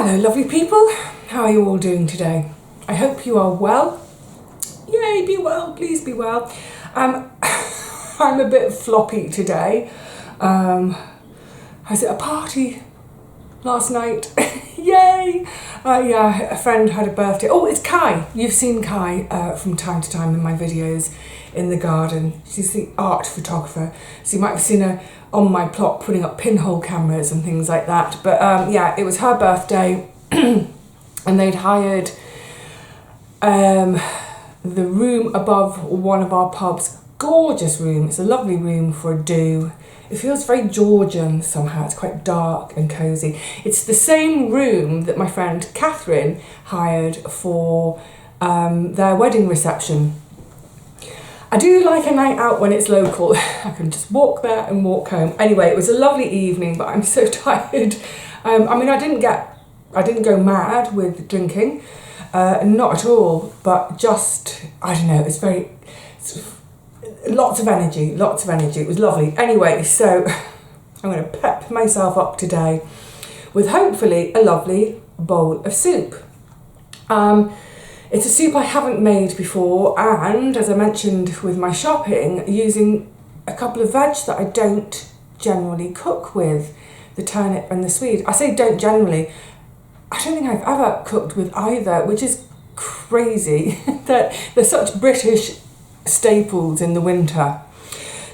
Hello lovely people, how are you all doing today? I hope you are well. Yay, be well, please be well. I'm a bit floppy today. I was at a party last night. Yay! Yeah, a friend had a birthday. Oh, it's Kai. You've seen Kai from time to time in my videos in the garden. She's the art photographer. So you might have seen her on my plot putting up pinhole cameras and things like that. But yeah, it was her birthday and they'd hired the room above one of our pubs. Gorgeous room. It's a lovely room for a do. It feels very Georgian somehow. It's quite dark and cosy. It's the same room that my friend Catherine hired for their wedding reception. I do like a night out when it's local. I can just walk there and walk home. Anyway, it was a lovely evening, but I'm so tired. I mean, I didn't go mad with drinking, not at all, but just, I don't know, lots of energy. It was lovely. Anyway, so I'm going to pep myself up today with hopefully a lovely bowl of soup. It's a soup I haven't made before, and as I mentioned with my shopping, using a couple of veg that I don't generally cook with, the turnip and the swede. I say don't generally. I don't think I've ever cooked with either, which is crazy that they're such British staples in the winter.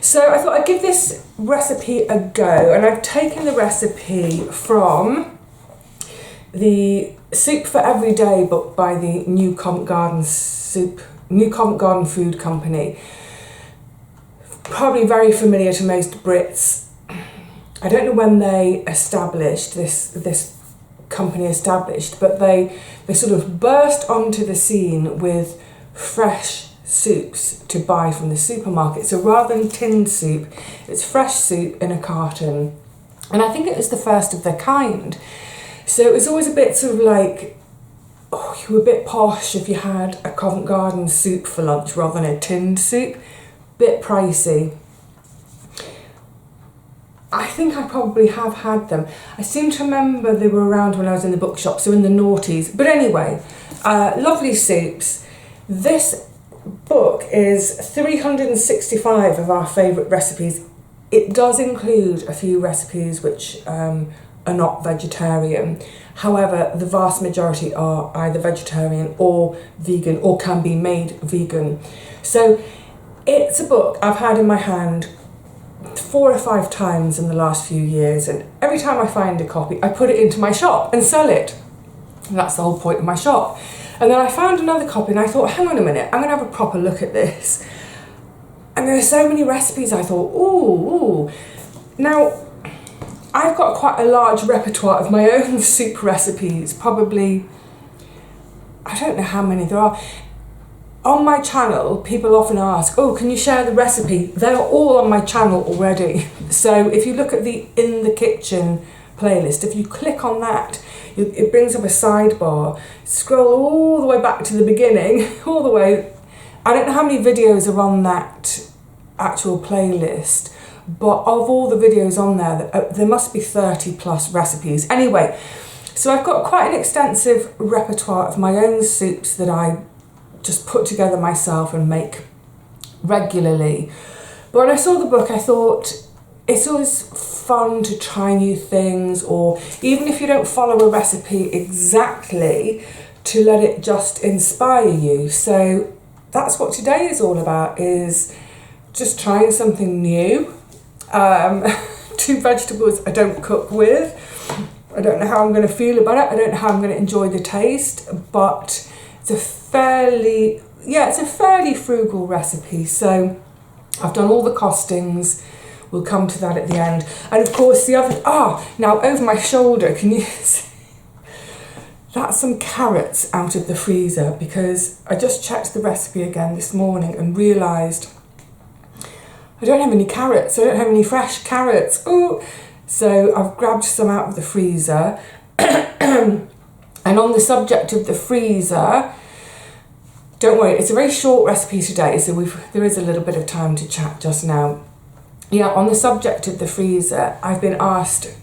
So I thought I'd give this recipe a go, and I've taken the recipe from the Soup for Everyday book by the New Covent Garden Food Company. Probably very familiar to most Brits. I don't know when they established this company established, but they sort of burst onto the scene with fresh soups to buy from the supermarket. So rather than tinned soup, it's fresh soup in a carton. And I think it was the first of their kind. So it was always a bit sort of like, oh, you were a bit posh if you had a Covent Garden soup for lunch rather than a tinned soup. Bit pricey. I think I probably have had them. I seem to remember they were around when I was in the bookshop, so in the noughties. But anyway, lovely soups. This book is 365 of our favourite recipes. It does include a few recipes which are not vegetarian. However, the vast majority are either vegetarian or vegan, or can be made vegan. So it's a book I've had in my hand 4 or 5 times in the last few years, and every time I find a copy I put it into my shop and sell it. And that's the whole point of my shop. And then I found another copy and I thought, hang on a minute, I'm going to have a proper look at this. And there are so many recipes, I thought, ooh. Now, I've got quite a large repertoire of my own soup recipes, probably, I don't know how many there are. On my channel, people often ask, oh, can you share the recipe? They're all on my channel already. So if you look at the In the Kitchen playlist, if you click on that, it brings up a sidebar. Scroll all the way back to the beginning, all the way. I don't know how many videos are on that actual playlist, but of all the videos on there, there must be 30 plus recipes. Anyway, so I've got quite an extensive repertoire of my own soups that I just put together myself and make regularly. But when I saw the book, I thought it's always fun to try new things, or even if you don't follow a recipe exactly, to let it just inspire you. So that's what today is all about, is just trying something new. 2 vegetables I don't cook with. I don't know how I'm going to feel about it. I don't know how I'm going to enjoy the taste, but it's a fairly frugal recipe. So I've done all the costings. We'll come to that at the end. And of course the other, now over my shoulder, can you see? That's some carrots out of the freezer, because I just checked the recipe again this morning and realised I don't have any carrots. I don't have any fresh carrots. Ooh. So I've grabbed some out of the freezer. And on the subject of the freezer, don't worry, it's a very short recipe today, so there is a little bit of time to chat just now. Yeah, on the subject of the freezer, I've been asked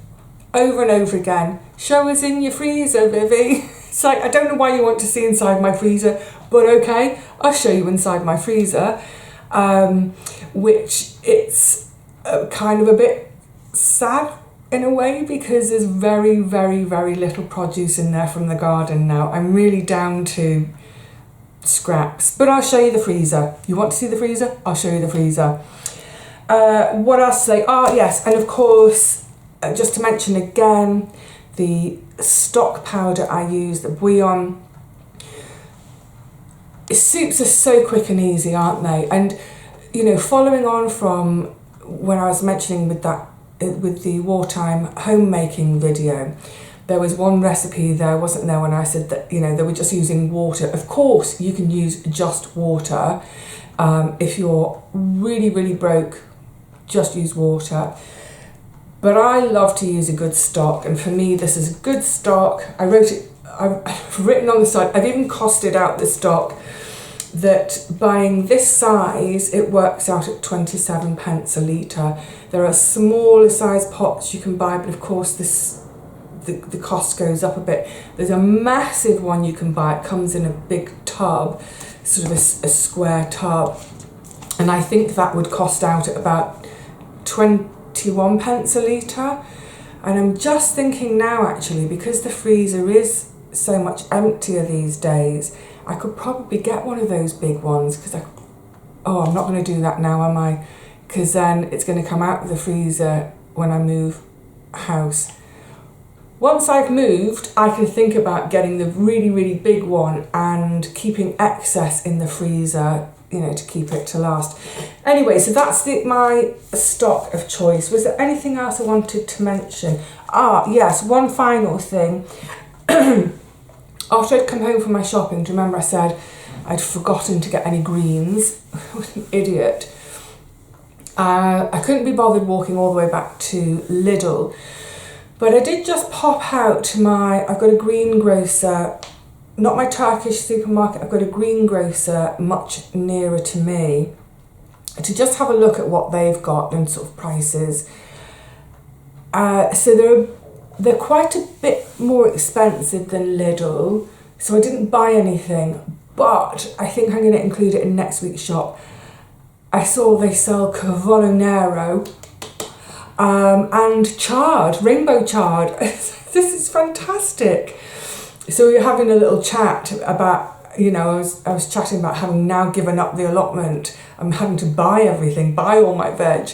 over and over again, show us in your freezer, Vivi. It's like, I don't know why you want to see inside my freezer, but okay, I'll show you inside my freezer. Which it's kind of a bit sad in a way, because there's very, very, very little produce in there from the garden now. I'm really down to scraps, but I'll show you the freezer. You want to see the freezer? I'll show you the freezer. What else to say? Yes, and of course, just to mention again, the stock powder I use, the bouillon. Soups are so quick and easy, aren't they? And you know, following on from when I was mentioning with the wartime homemaking video, there was one recipe there, wasn't there, when I said that, you know, they were just using water. Of course, you can use just water. If you're really, really broke, just use water. But I love to use a good stock, and for me, this is good stock. I've written on the side, I've even costed out the stock, that buying this size, it works out at 27 pence a litre. There are smaller size pots you can buy, but of course the cost goes up a bit. There's a massive one you can buy. It comes in a big tub, sort of a square tub, and I think that would cost out at about 21 pence a litre. And I'm just thinking now, actually, because the freezer is so much emptier these days, I could probably get one of those big ones, because I'm not going to do that now, am I? Because then it's going to come out of the freezer when I move house. Once I've moved, I can think about getting the really, really big one and keeping excess in the freezer, you know, to keep it to last. Anyway, so that's my stock of choice. Was there anything else I wanted to mention? Yes, one final thing. After I'd come home from my shopping, do you remember I said I'd forgotten to get any greens? I was an idiot. I couldn't be bothered walking all the way back to Lidl, but I did just pop out to I've got a greengrocer, not my Turkish supermarket, I've got a greengrocer much nearer to me, to just have a look at what they've got and sort of prices. So they're quite a bit more expensive than Lidl, so I didn't buy anything, but I think I'm going to include it in next week's shop. I saw they sell Cavolo and chard, rainbow chard. This is fantastic. So we were having a little chat about, you know, I was chatting about having now given up the allotment. I'm having to buy everything, buy all my veg.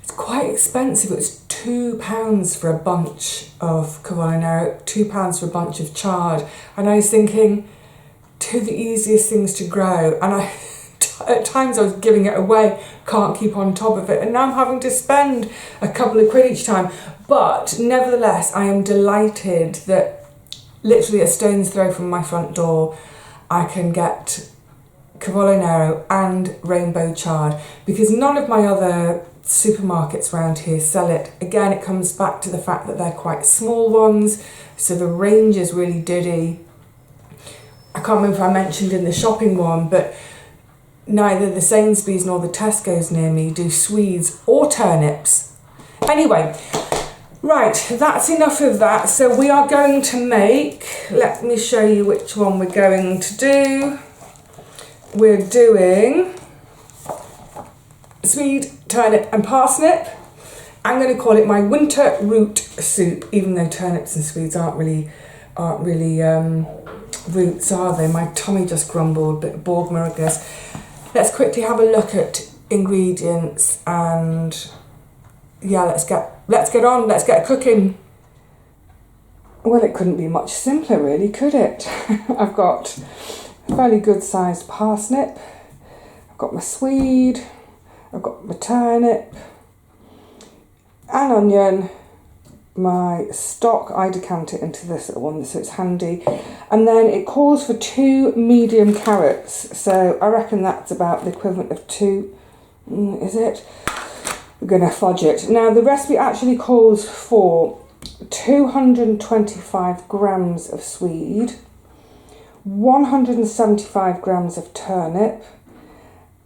It's quite expensive. It's £2 for a bunch of Cavolo, £2 for a bunch of chard. And I was thinking, two of the easiest things to grow. And at times I was giving it away, can't keep on top of it. And now I'm having to spend a couple of quid each time. But nevertheless, I am delighted that literally a stone's throw from my front door, I can get Cavolo Nero and rainbow chard, because none of my other supermarkets around here sell it. Again, it comes back to the fact that they're quite small ones, so the range is really diddy. I can't remember if I mentioned in the shopping one, but neither the Sainsbury's nor the Tesco's near me do Swedes or turnips. Anyway, right, that's enough of that. So we are going to make, let me show you which one we're going to do. We're doing Swede, turnip and parsnip. I'm going to call it my winter root soup, even though turnips and Swedes aren't really roots, are they? My tummy just grumbled, bit of Borgmurgus. Let's quickly have a look at ingredients, and yeah, let's get on, let's get cooking. Well, it couldn't be much simpler really, could it? I've got a fairly good sized parsnip, I've got my Swede, I've got my turnip, an onion, my stock, I decant it into this little one so it's handy, and then it calls for 2 medium carrots, so I reckon that's about the equivalent of 2, is it? We're going to fudge it. Now the recipe actually calls for 225 grams of Swede, 175 grams of turnip,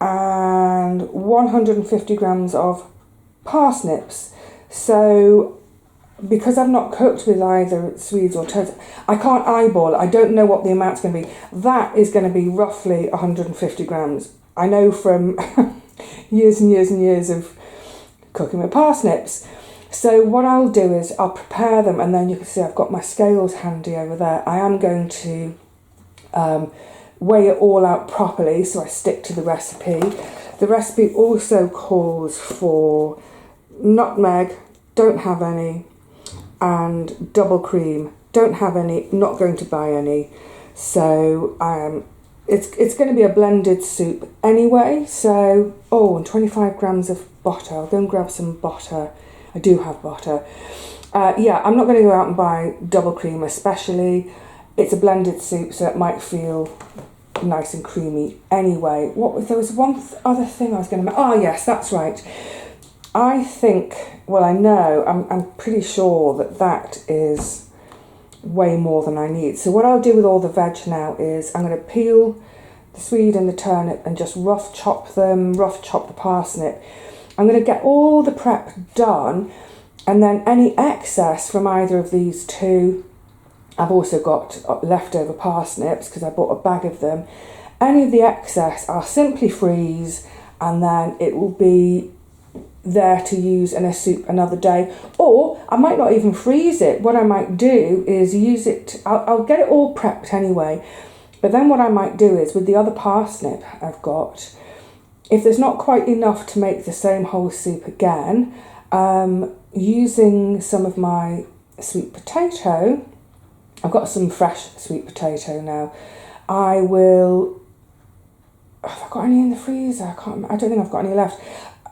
and 150 grams of parsnips. So because I've not cooked with either Swedes or toast, I can't eyeball it. I don't know what the amount's going to be. That is going to be roughly 150 grams. I know from years and years and years of cooking with parsnips. So what I'll do is I'll prepare them, and then you can see I've got my scales handy over there. I am going to weigh it all out properly so I stick to the recipe. The recipe also calls for nutmeg, don't have any, and double cream, don't have any, not going to buy any. So it's going to be a blended soup anyway. So, and 25 grams of butter. I'll go and grab some butter. I do have butter. Yeah, I'm not going to go out and buy double cream, especially. It's a blended soup, so it might feel nice and creamy anyway. There was one other thing I was going to make. Oh yes, that's right. I think, well, I know, I'm pretty sure that is way more than I need. So what I'll do with all the veg now is I'm going to peel the swede and the turnip and just rough chop the parsnip. I'm going to get all the prep done, and then any excess from either of these two, I've also got leftover parsnips because I bought a bag of them. Any of the excess I'll simply freeze, and then it will be there to use in a soup another day. Or I might not even freeze it. What I might do is use it, I'll get it all prepped anyway, but then what I might do is with the other parsnip I've got, if there's not quite enough to make the same whole soup again, using some of my sweet potato, I've got some fresh sweet potato now, have I got any in the freezer? I don't think I've got any left.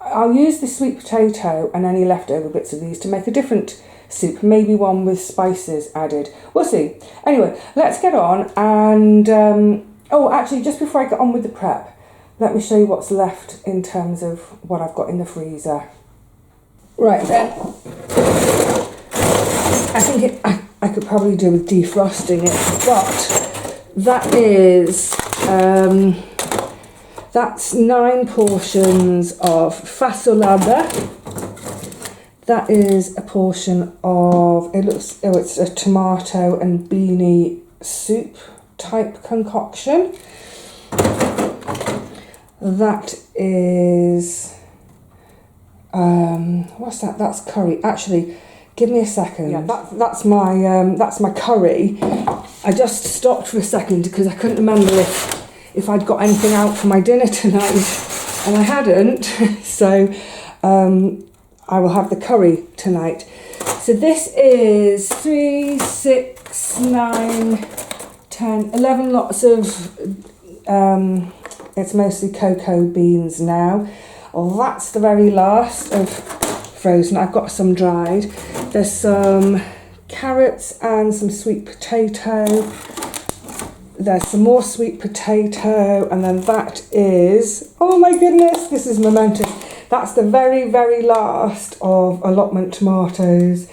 I'll use the sweet potato and any leftover bits of these to make a different soup, maybe one with spices added. We'll see. Anyway, let's get on, and actually, just before I get on with the prep, let me show you what's left in terms of what I've got in the freezer. Right then, I think I could probably do with defrosting it, but that is that's 9 portions of fasolada. That is a portion of, it's a tomato and beanie soup type concoction. That is, what's that? That's curry. Actually, give me a second. Yeah, that's my curry. I just stopped for a second because I couldn't remember if I'd got anything out for my dinner tonight, and I hadn't. So I will have the curry tonight. So this is 3, 6, 9, 10, 11 lots of. It's mostly cocoa beans now. Well, that's the very last of frozen. I've got some dried. There's some carrots and some sweet potato. There's some more sweet potato, and then that is, oh my goodness, this is momentous. That's the very, very last of allotment tomatoes.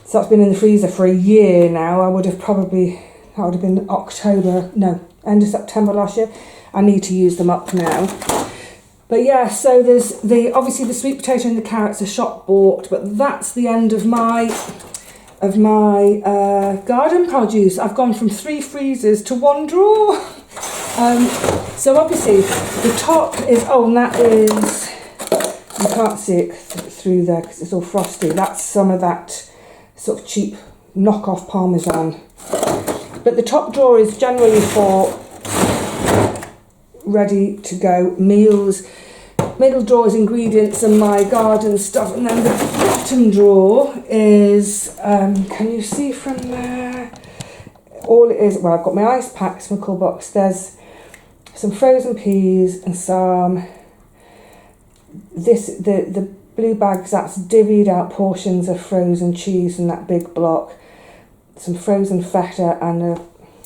So that's been in the freezer for a year now. That would have been end of September last year. I need to use them up now. But yeah, so there's obviously the sweet potato and the carrots are shop bought, but that's the end of my garden produce. I've gone from 3 freezers to 1 drawer. So obviously the top is, and that is, you can't see it through there because it's all frosty. That's some of that sort of cheap knockoff Parmesan. But the top drawer is generally for ready to go meals. Middle drawer is ingredients and my garden stuff, and then the bottom drawer is, can you see from there? All it is, well, I've got my ice packs from Cool Box. There's some frozen peas and some, the blue bags, that's divvied out portions of frozen cheese in that big block, some frozen feta and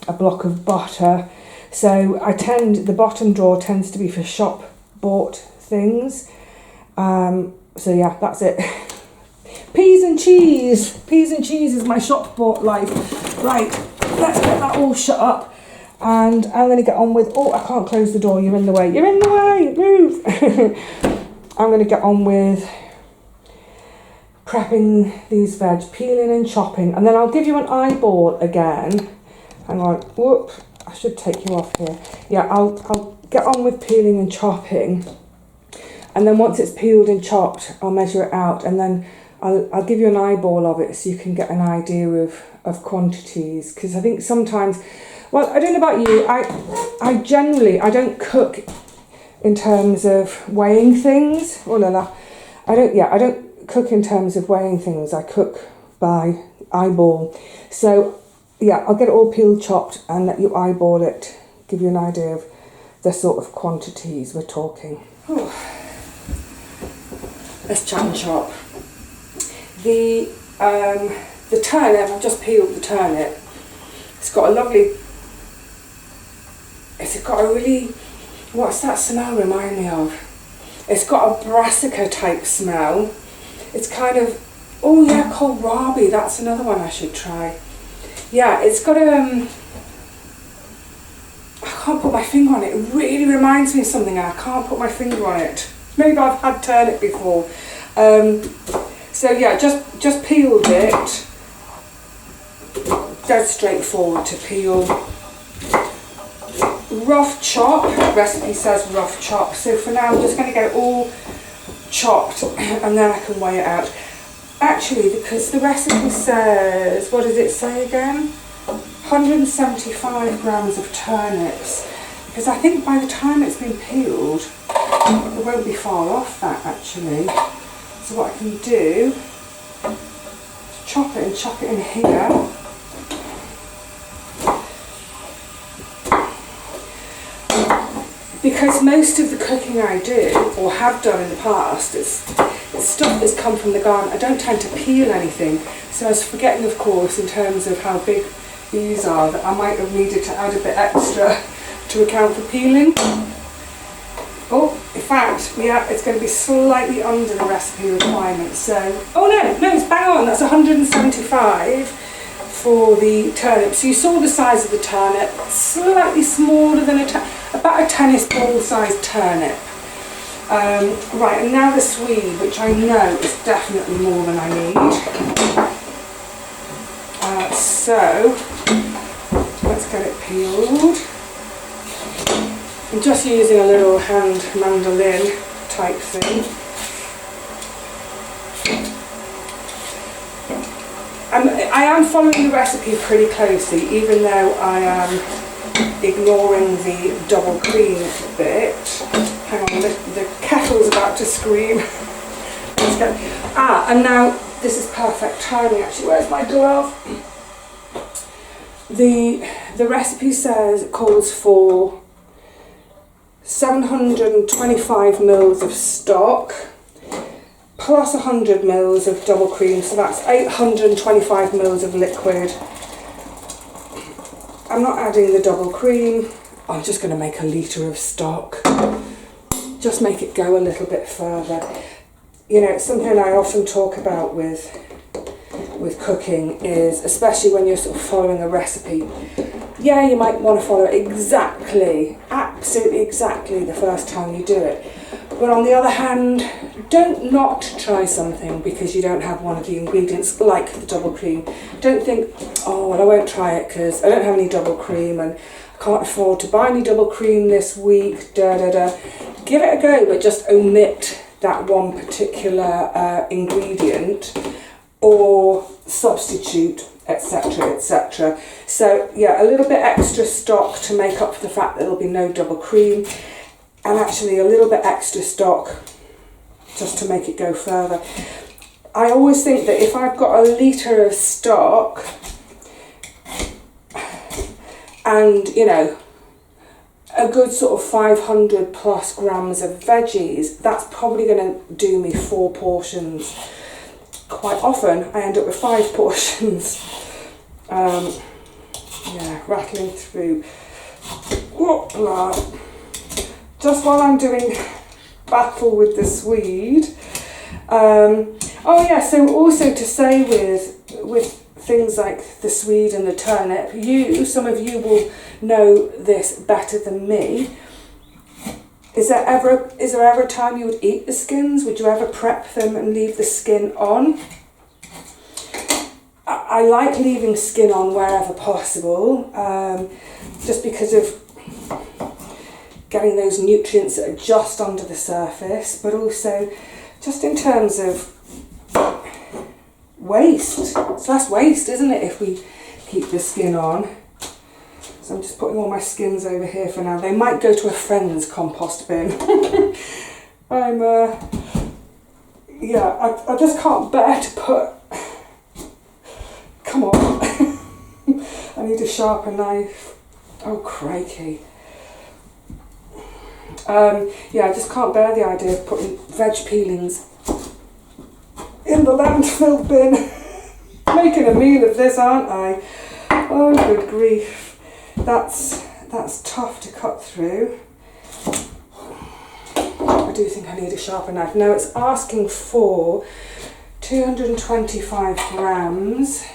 a block of butter. So the bottom drawer tends to be for shop bought things. So yeah, that's it. Peas and cheese is my shop bought life. Right, let's get that all shut up, and I'm going to get on with, I can't close the door, you're in the way, move. I'm going to get on with prepping these veg, peeling and chopping, and then I'll give you an eyeball again. Hang on, whoop, I should take you off here. Yeah, I'll get on with peeling and chopping, and then once it's peeled and chopped, I'll measure it out, and then I'll give you an eyeball of it so you can get an idea of quantities, because I think sometimes, well, I don't know about you, I generally, I don't cook in terms of weighing things. Oh la la. I don't cook in terms of weighing things. I cook by eyeball. So yeah, I'll get it all peeled, chopped, and let you eyeball it, give you an idea of the sort of quantities we're talking. Oh. Let's chat and chop. The turnip, I've just peeled the turnip. It's got a lovely, it's got a really, what's that smell remind me of? It's got a brassica type smell. It's kind of, oh yeah, kohlrabi, that's another one I should try. Yeah, it's got a, I can't put my finger on it. It really reminds me of something and I can't put my finger on it. Maybe I've had turnip before. So yeah, just peeled it. Dead straightforward to peel. Rough chop, recipe says rough chop, so for now I'm just going to get it all chopped and then I can weigh it out. Actually, because the recipe says, what does it say again? 175 grams of turnips, because I think by the time it's been peeled it won't be far off that actually. So what I can do is chop it and chuck it in here. Because most of the cooking I do, or have done in the past, it's stuff that's come from the garden. I don't tend to peel anything, so I was forgetting, of course, in terms of how big these are, that I might have needed to add a bit extra to account for peeling. Oh, in fact, yeah, it's going to be slightly under the recipe requirements, so... Oh no, it's bang on, that's 175 for the turnip. So you saw the size of the turnip, slightly smaller than about a tennis ball sized turnip. Right, and now the Swede, which I know is definitely more than I need. So let's get it peeled. I'm just using a little hand mandolin type thing. I am following the recipe pretty closely, even though I am ignoring the double cream bit. Hang on, the kettle's about to scream. And now this is perfect timing actually. Where's my glove? The recipe says it calls for 725 mils of stock plus 100 mils of double cream, so that's 825 mils of liquid. I'm not adding the double cream, I'm just going to make a litre of stock. Just make it go a little bit further. You know, it's something I often talk about with cooking is, especially when you're sort of following a recipe, yeah, you might want to follow it exactly, absolutely exactly the first time you do it. But on the other hand, don't not try something because you don't have one of the ingredients, like the double cream. Don't think, oh, well, I won't try it because I don't have any double cream and I can't afford to buy any double cream this week, Give it a go, but just omit that one particular ingredient or substitute, etc, etc. So yeah, a little bit extra stock to make up for the fact that there'll be no double cream, and actually a little bit extra stock just to make it go further. I always think that if I've got a litre of stock and, you know, a good sort of 500 plus grams of veggies, that's probably going to do me 4 portions. Quite often I end up with 5 portions. Yeah, rattling through. Whoopla. Just while I'm doing battle with the Swede. Oh yeah, so also to say with things like the Swede and the turnip, some of you will know this better than me. Is there ever a time you would eat the skins? Would you ever prep them and leave the skin on? I like leaving skin on wherever possible, just because of getting those nutrients that are just under the surface, but also just in terms of waste. It's less waste, isn't it, if we keep the skin on? So I'm just putting all my skins over here for now. They might go to a friend's compost bin. I just can't bear to put... Come on. I need a sharper knife. Oh, crikey. I just can't bear the idea of putting veg peelings in the landfill bin. Making a meal of this, aren't I? Oh, good grief. That's tough to cut through. I do think I need a sharper knife. Now it's asking for 225 grams.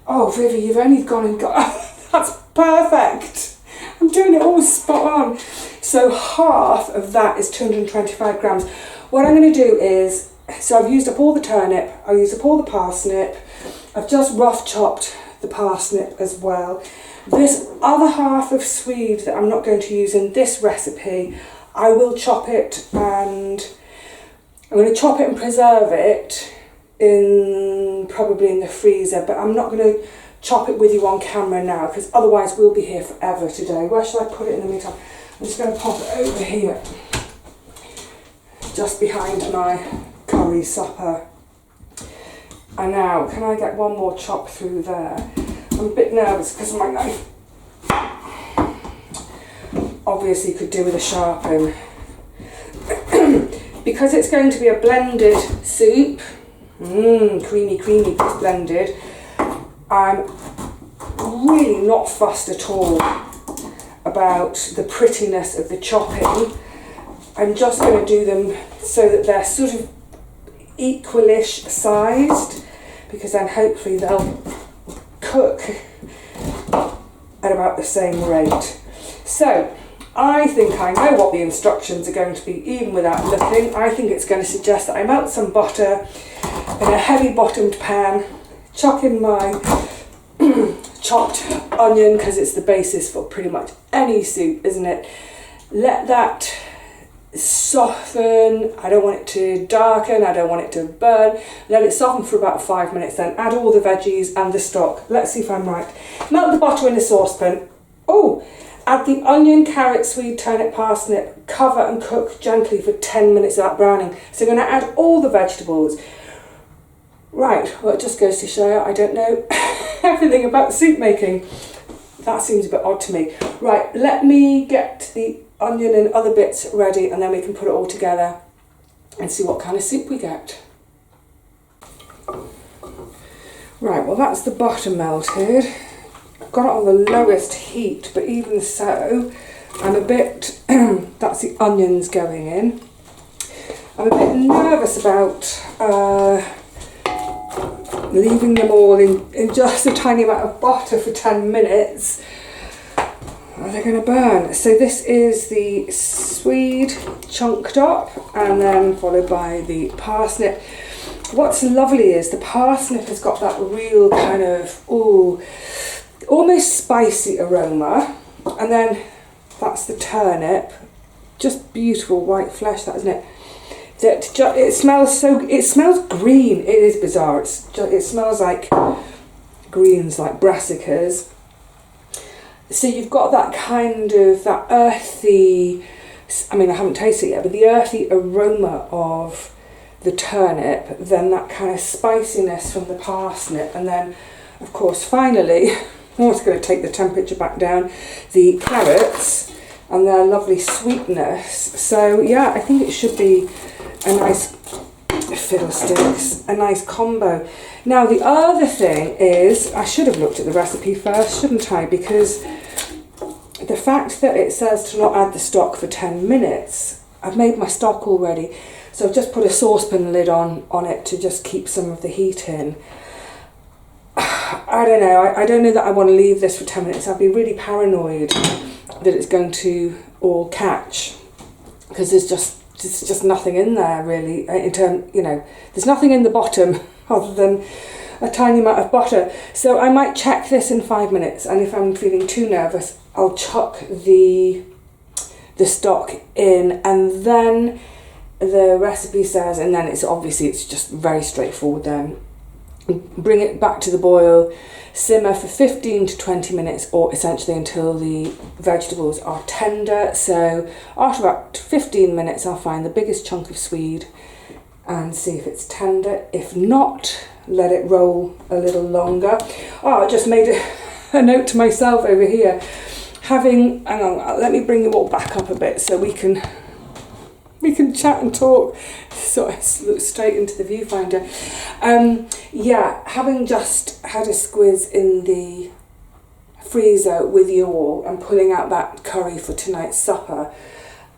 Oh, Vivi, you've only gone and got... That's perfect. I'm doing it all spot on. So half of that is 225 grams. What I'm going to do is, so I've used up all the turnip, I've used up all the parsnip, I've just rough chopped the parsnip as well. This other half of swede that I'm not going to use in this recipe, I will chop it, and I'm going to chop it and preserve it probably in the freezer, but I'm not going to chop it with you on camera now, because otherwise we'll be here forever today. Where should I put it in the meantime? I'm just going to pop it over here, just behind my curry supper. And now, can I get one more chop through there? I'm a bit nervous because my knife obviously could do with a sharpen. Because it's going to be a blended soup, creamy, it's blended, I'm really not fussed at all about the prettiness of the chopping. I'm just going to do them so that they're sort of equalish sized, because then hopefully they'll cook at about the same rate. So I think I know what the instructions are going to be, even without looking. I think it's going to suggest that I melt some butter in a heavy bottomed pan, chuck in my chopped onion, because it's the basis for pretty much any soup, isn't it? Let that soften. I don't want it to darken, I don't want it to burn. Let it soften for about 5 minutes, then add all the veggies and the stock. Let's see if I'm right. Melt the butter in a saucepan. Add the onion, carrot, swede, turnip, parsnip, cover and cook gently for 10 minutes without browning. So I'm going to add all the vegetables. Right, well, it just goes to show you I don't know everything about soup making. That seems a bit odd to me. Right, let me get the onion and other bits ready, and then we can put it all together and see what kind of soup we get. Right, well, that's the butter melted. I've got it on the lowest heat, but even so, I'm a bit, that's the onions going in. I'm a bit nervous about leaving them all in just a tiny amount of butter for 10 minutes. Are they going to burn? So this is the swede chunked up, and then followed by the parsnip. What's lovely is the parsnip has got that real kind of, almost spicy aroma, and then that's the turnip. Just beautiful white flesh, that, isn't it? It smells green. It is bizarre. It smells like greens, like brassicas. So you've got that kind of, that earthy, I mean, I haven't tasted it yet, but the earthy aroma of the turnip, then that kind of spiciness from the parsnip, and then, of course, finally, I'm just going to take the temperature back down, the carrots and their lovely sweetness. So yeah, I think it should be a nice, fiddlesticks, a nice combo. Now the other thing is, I should have looked at the recipe first, shouldn't I? Because the fact that it says to not add the stock for 10 minutes, I've made my stock already. So I've just put a saucepan lid on it to just keep some of the heat in. I don't know, I don't know that I want to leave this for 10 minutes. I'd be really paranoid that it's going to all catch, because there's just nothing in there really, in terms, you know, there's nothing in the bottom rather than a tiny amount of butter. So I might check this in 5 minutes, and if I'm feeling too nervous, I'll chuck the stock in, and then the recipe says, and then it's just very straightforward then. Bring it back to the boil, simmer for 15 to 20 minutes, or essentially until the vegetables are tender. So after about 15 minutes, I'll find the biggest chunk of swede and see if it's tender. If not, let it roll a little longer. Oh, I just made a note to myself over here. Hang on, let me bring you all back up a bit so we can chat and talk. So I look straight into the viewfinder. Having just had a squiz in the freezer with you all and pulling out that curry for tonight's supper,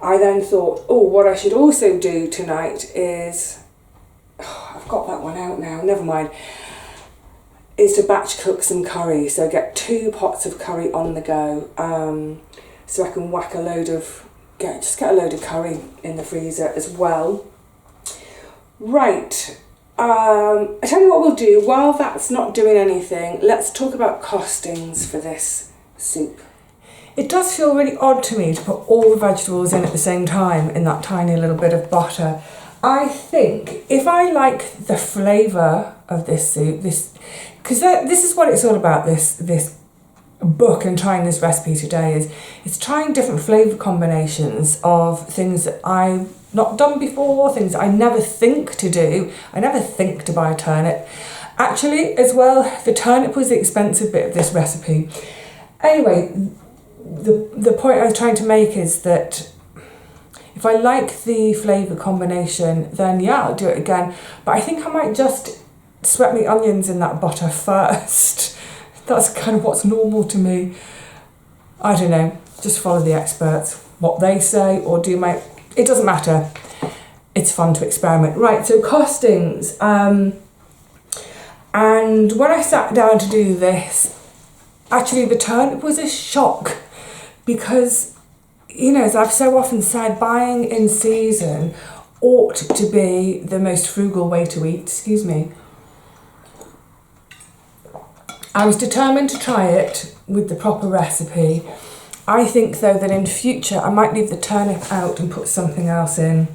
I then thought, what I should also do tonight is, I've got that one out now, never mind, is to batch cook some curry. So get 2 pots of curry on the go, so I can whack get a load of curry in the freezer as well. Right, I tell you what we'll do, while that's not doing anything, let's talk about costings for this soup. It does feel really odd to me to put all the vegetables in at the same time in that tiny little bit of butter. I think if I like the flavour of this soup, because this is what it's all about, this book and trying this recipe today, is it's trying different flavour combinations of things that I've not done before, things that I never think to do. I never think to buy a turnip. Actually, as well, the turnip was the expensive bit of this recipe. Anyway, the point I was trying to make is that if I like the flavour combination, then yeah, I'll do it again. But I think I might just sweat my onions in that butter first. That's kind of what's normal to me. I don't know, just follow the experts, what they say, or it doesn't matter. It's fun to experiment. Right, so costings. And when I sat down to do this, actually the turnip was a shock, because, as I've so often said, buying in season ought to be the most frugal way to eat. Excuse me. I was determined to try it with the proper recipe. I think, though, that in future I might leave the turnip out and put something else in,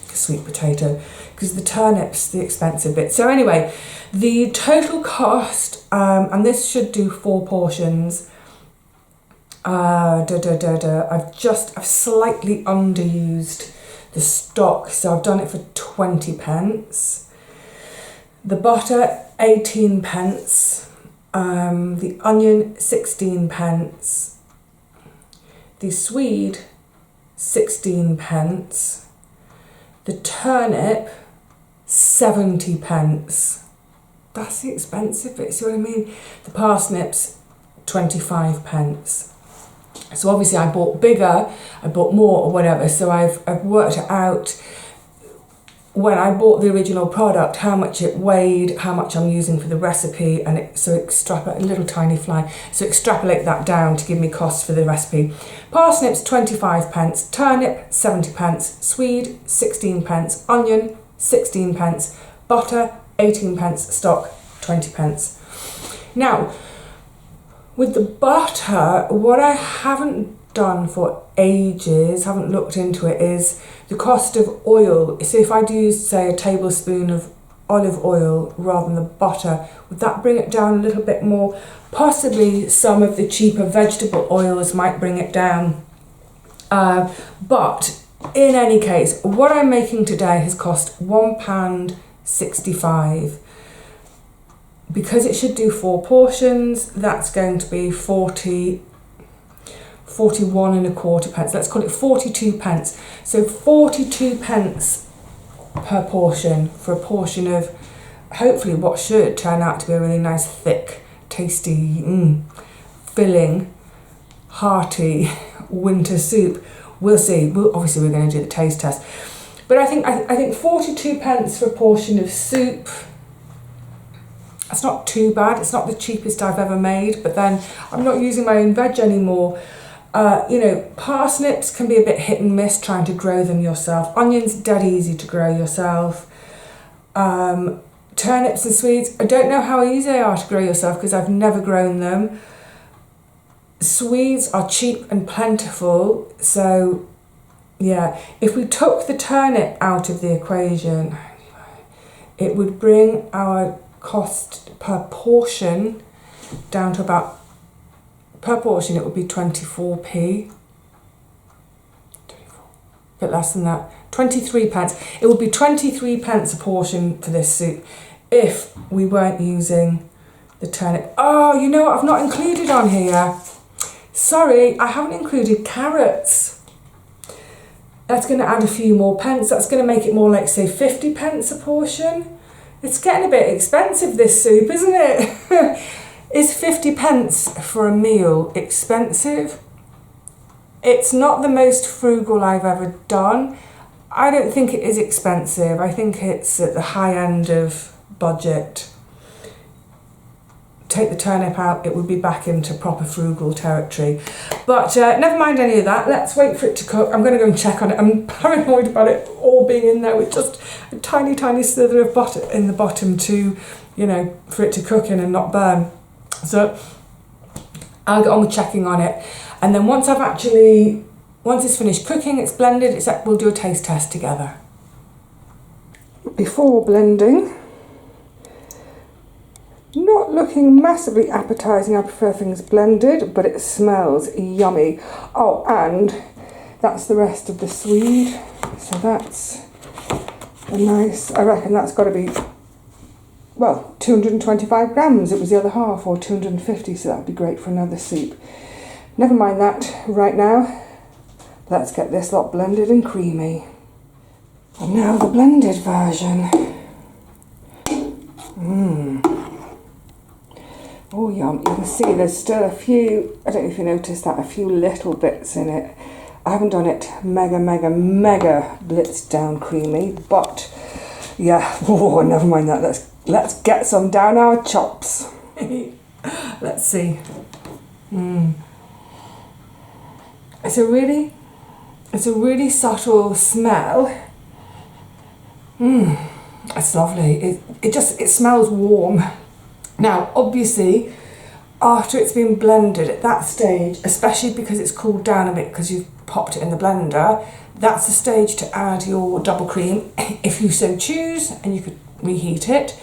sweet potato, because the turnip's the expensive bit. So anyway, the total cost, and this should do 4 portions. I've slightly underused the stock, so I've done it for 20 pence. The butter, 18 pence. The onion, 16 pence. The swede, 16 pence. The turnip, 70 pence. That's the expensive bit, see what I mean? The parsnips, 25 pence. So obviously I bought bigger, I bought more or whatever, so I've worked it out when I bought the original product, how much it weighed, how much I'm using for the recipe, and extrapolate a little tiny fly. So extrapolate that down to give me costs for the recipe. Parsnips, 25 pence, turnip, 70 pence, swede, 16 pence, onion, 16 pence, butter, 18 pence, stock, 20 pence. Now, with the butter, what I haven't done for ages, haven't looked into it, is the cost of oil. So if I'd use, say, a tablespoon of olive oil rather than the butter, would that bring it down a little bit more? Possibly some of the cheaper vegetable oils might bring it down. But in any case, what I'm making today has cost £1.65. Because it should do 4 portions, that's going to be 41 and a quarter pence. Let's call it 42 pence. So 42 pence per portion for a portion of hopefully what should turn out to be a really nice, thick, tasty, filling, hearty winter soup. We'll see. Obviously we're going to do the taste test. But I think 42 pence for a portion of soup, that's not too bad. It's not the cheapest I've ever made, but then I'm not using my own veg anymore. Parsnips can be a bit hit and miss trying to grow them yourself. Onions, dead easy to grow yourself. turnips and Swedes, I don't know how easy they are to grow yourself because I've never grown them. Swedes are cheap and plentiful, so yeah, if we took the turnip out of the equation, it would bring our cost per portion down to about, per portion it would be 24p. 24, a bit less than that, 23 pence. It would be 23 pence a portion for this soup if we weren't using the turnip. Oh, you know what I've not included on here? Sorry, I haven't included carrots. That's going to add a few more pence. That's going to make it more like, say, 50 pence a portion. It's getting a bit expensive, this soup, isn't it? Is 50 pence for a meal expensive? It's not the most frugal I've ever done. I don't think it is expensive. I think it's at the high end of budget. Take the turnip out, it would be back into proper frugal territory. But never mind any of that. Let's wait for it to cook. I'm going to go and check on it. I'm paranoid about it all being in there with just a tiny, tiny slither of butter in the bottom to, you know, for it to cook in and not burn. So I'll get on with checking on it. And then once it's finished cooking, it's blended, we'll do a taste test together. Before blending, not looking massively appetising. I prefer things blended, but it smells yummy. Oh, and that's the rest of the Swede. So that's a nice, I reckon that's got to be, well, 225 grams. It was the other half, or 250, so that'd be great for another soup. Never mind that right now. Let's get this lot blended and creamy. And now the blended version. Oh yum, you can see there's still a few, I don't know if you noticed that, a few little bits in it. I haven't done it mega blitzed down creamy, but yeah, oh, never mind that, let's get some down our chops. Let's see. It's a really subtle smell. It's lovely. It smells warm. Now, obviously, after it's been blended at that stage, especially because it's cooled down a bit because you've popped it in the blender, that's the stage to add your double cream if you so choose, and you could reheat it.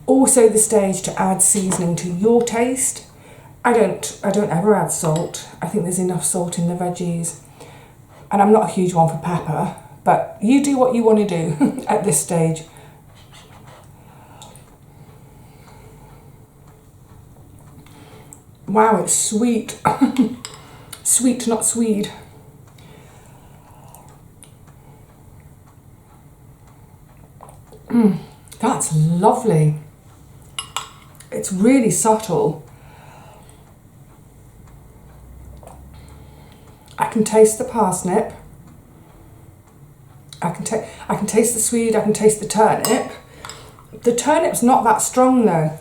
Also the stage to add seasoning to your taste. I don't ever add salt. I think there's enough salt in the veggies. And I'm not a huge one for pepper, but you do what you want to do at this stage. Wow, it's sweet. Sweet, not Swede. That's lovely. It's really subtle. I can taste the parsnip. I can taste the Swede. I can taste the turnip. The turnip's not that strong though.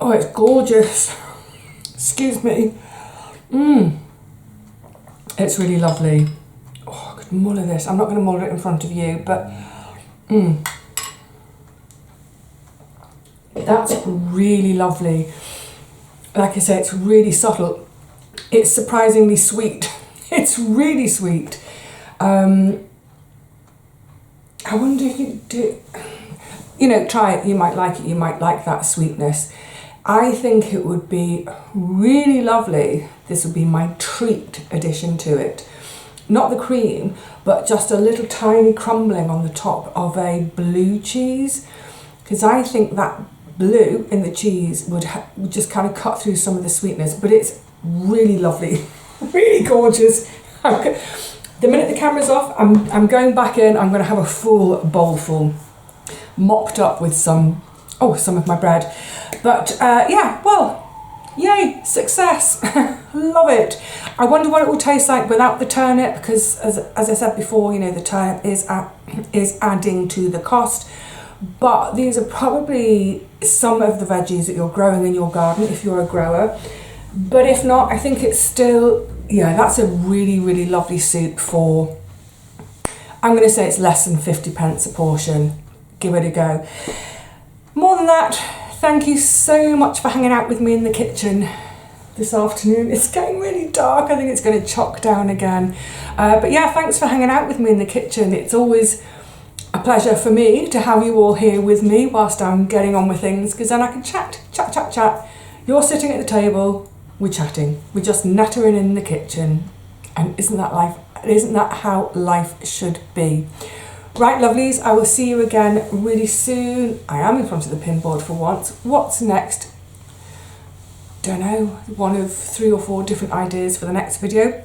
Oh, it's gorgeous. Excuse me. It's really lovely. Oh, I could muller this. I'm not going to muller it in front of you, but that's really lovely. Like I say, it's really subtle. It's surprisingly sweet. It's really sweet. I wonder if you do, you know, try it. You might like it. You might like that sweetness. I think it would be really lovely. This would be my treat addition to it. Not the cream, but just a little tiny crumbling on the top of a blue cheese. Because I think that blue in the cheese would just kind of cut through some of the sweetness. But it's really lovely, really gorgeous. The minute the camera's off, I'm going back in. I'm going to have a full bowl full, mopped up with some of my bread. But yeah, well, yay, success. Love it. I wonder what it will taste like without the turnip, because as I said before, you know, the turnip is adding to the cost. But these are probably some of the veggies that you're growing in your garden if you're a grower. But if not, I think it's still, yeah, that's a really, really lovely soup for I'm going to say it's less than 50p a portion. Give it a go. More than that, thank you so much for hanging out with me in the kitchen this afternoon. It's getting really dark. I think it's going to chock down again. But yeah, thanks for hanging out with me in the kitchen. It's always a pleasure for me to have you all here with me whilst I'm getting on with things, because then I can chat. You're sitting at the table, we're chatting. We're just nattering in the kitchen. And isn't that life? Isn't that how life should be? Right, lovelies, I will see you again really soon. I am in front of the pinboard for once. What's next? Don't know. One of 3 or 4 different ideas for the next video.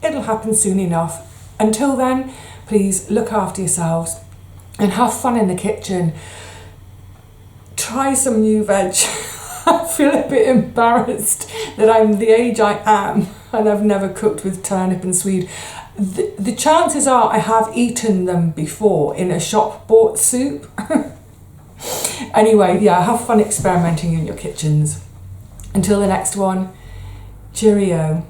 It'll happen soon enough. Until then, please look after yourselves and have fun in the kitchen. Try some new veg. I feel a bit embarrassed that I'm the age I am and I've never cooked with turnip and swede. The chances are I have eaten them before in a shop bought soup. Anyway, yeah, have fun experimenting in your kitchens. Until the next one, cheerio.